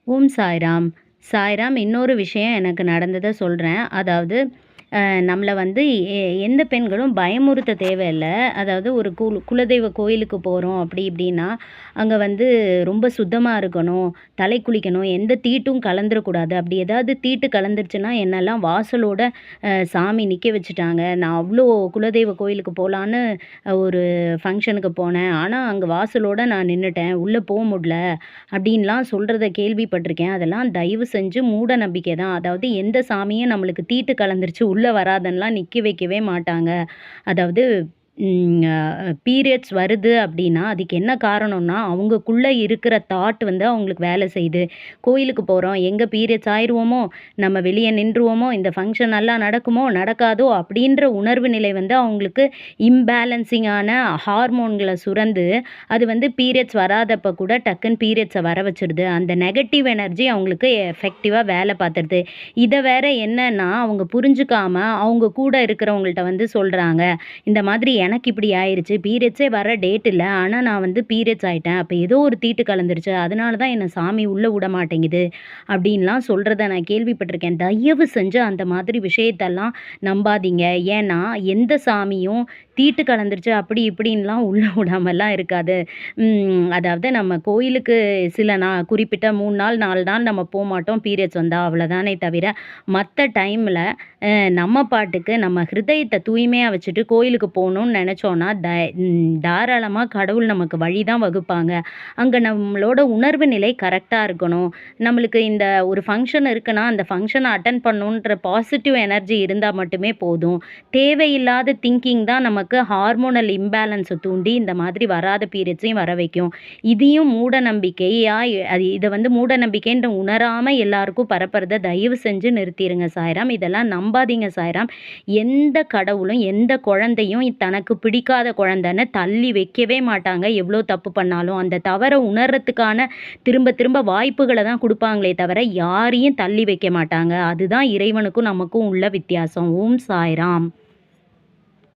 ஓம் சாய்ராம். சாய்ராம், இன்னொரு விஷயம் எனக்கு நடந்தத சொல்றேன். அதாவது நம்மள வந்து எந்த பெண்களும் பயமுறுத்த தேவையில்ல. அதாவது ஒரு குலதெய்வ கோயிலுக்கு போறோம் அப்படி இப்படின்னா, அங்க வந்து ரொம்ப சுத்தமா இருக்கணும், தலை குளிக்கணும், எந்த தீட்டும் கலந்துறக்கூடாது. அப்படி ஏதாவது தீட்டு கலந்துருச்சுன்னா, என்னெல்லாம் வாசலோட சாமி நிக்க வச்சுட்டாங்க. நான் அவ்ளோ குலதெய்வ கோயிலுக்கு போலான்னு ஒரு ஃபங்ஷனுக்கு போனேன். ஆனா, அங்க வாசலோட நான் நின்னுட்டேன். உள்ள முடில. அப்படின்லாம் சொல்றத கேள்விப்பட்டிருக்கேன். அதெல்லாம் தயவு செஞ்சு மூட நம்பிக்கை தான். அதாவது எந்த சாமியும் நம்மளுக்கு தீட்டு கலந்துருச்சு உள்ள வராதன்னுலாம் நிக்க வைக்கவே மாட்டாங்க. அதாவது பீரியட்ஸ் வருது அப்படின்னா, அதுக்கு என்ன காரணம்னா, அவங்கக்குள்ள இருக்கிற தாட் வந்து அவங்களுக்கு வேலை செய்யுது. கோயிலுக்கு போறோம், எங்க பீரியட்ஸ் ஆயிருவோமோ, நம்ம வெளிய நின்றுவோமோ, இந்த ஃபங்ஷன் நல்லா நடக்குமோ, நடக்காதோ அப்படின்ற உணர்வு நிலை வந்து அவங்களுக்கு இம்பேலன்சிங்கான ஹார்மோன்கள சுரந்து, அது வந்து பீரியட்ஸ் வராதப்ப கூட டக்குன்னு பீரியட்ஸ வர வச்சுருது. அந்த நெகட்டிவ் எனர்ஜி அவங்களுக்கு எஃபெக்டிவா வேலை பார்த்துருது. இத வேற என்னன்னா, அவங்க புரிஞ்சுக்காம, அவங்க கூட இருக்கிறவங்கள்ட்ட வந்து சொல்றாங்க. இந்த மாதிரி எனக்கு இப்படி ஆயிருச்சு. பீரியட்ஸே வர டேட் இல்ல. ஆனா நான் வந்து பீரியட்ஸ் ஆயிட்டேன். அப்ப ஏதோ ஒரு தீட்டு கலந்துருச்சு. அதனால தான் என்ன சாமி உள்ள விடமாட்டேங்குது. அப்படின்லாம் சொல்றத நான் கேள்விப்பட்டிருக்கேன். தயவு செஞ்சு அந்த மாதிரி விஷயத்தெல்லாம் நம்பாதீங்க. ஏன்னா, எந்த சாமியும் தீட்டு கலந்துருச்சு அப்படி இப்படின்லாம் உள்ள விடாமலாம் இருக்காது. அதாவது நம்ம கோயிலுக்கு சில குறிப்பிட்ட 3 நாள், 4 நாள் நம்ம போமாட்டோம். பீரியட்ஸ் வந்தா அவ்வளோதானே தவிர, மத்த டைம்ல நம்ம பாட்டுக்கு நம்ம ஹிருதயத்த தூய்மையா வச்சுட்டு கோயிலுக்கு போணும்னு நெனச்சோன்னா, தாராளமா கடவுள் நமக்கு வழி தான் வகுப்பாங்க. அங்க நம்மளோட உணர்வு நிலை கரெக்ட்டா இருக்கணும். நம்மளுக்கு இந்த ஒரு ஃபங்ஷன் இருக்குன்னா, அந்த ஃபங்ஷன அட்டெண்ட் பண்ணணுன்ற பாசிட்டிவ் எனர்ஜி இருந்தா மட்டுமே போதும். தேவையில்லாத திங்கிங் தான் நமக்கு ஹார்மோனல் இம்பேலன்ஸ தூண்டி இந்த மாதிரி வராத பீரியட்ஸையும் வர வைக்கும். இதையும் மூட நம்பிக்கையா இத வந்து மூட நம்பிக்கைன்ற உணராம எல்லாருக்கும் பரப்புறத தயவு செஞ்சு நிறுத்திருங்க சாய்ராம். இதெல்லாம் நம்பாதீங்க சாய்ராம். எந்த கடவுளும், எந்த குழந்தையும் தனக்கு பிடிக்காத குழந்தைன்னு தள்ளி வைக்கவே மாட்டாங்க. எவ்ளோ தப்பு பண்ணாலும். அந்த தவற உணர்றதுக்கான திரும்ப திரும்ப வாய்ப்புகள தான் குடுப்பாங்களே தவிர, யாரையும் தள்ளி வைக்க மாட்டாங்க. அதுதான் இறைவனுக்கும் நமக்கும் உள்ள வித்தியாசம். ஓம் சாய்ராம்.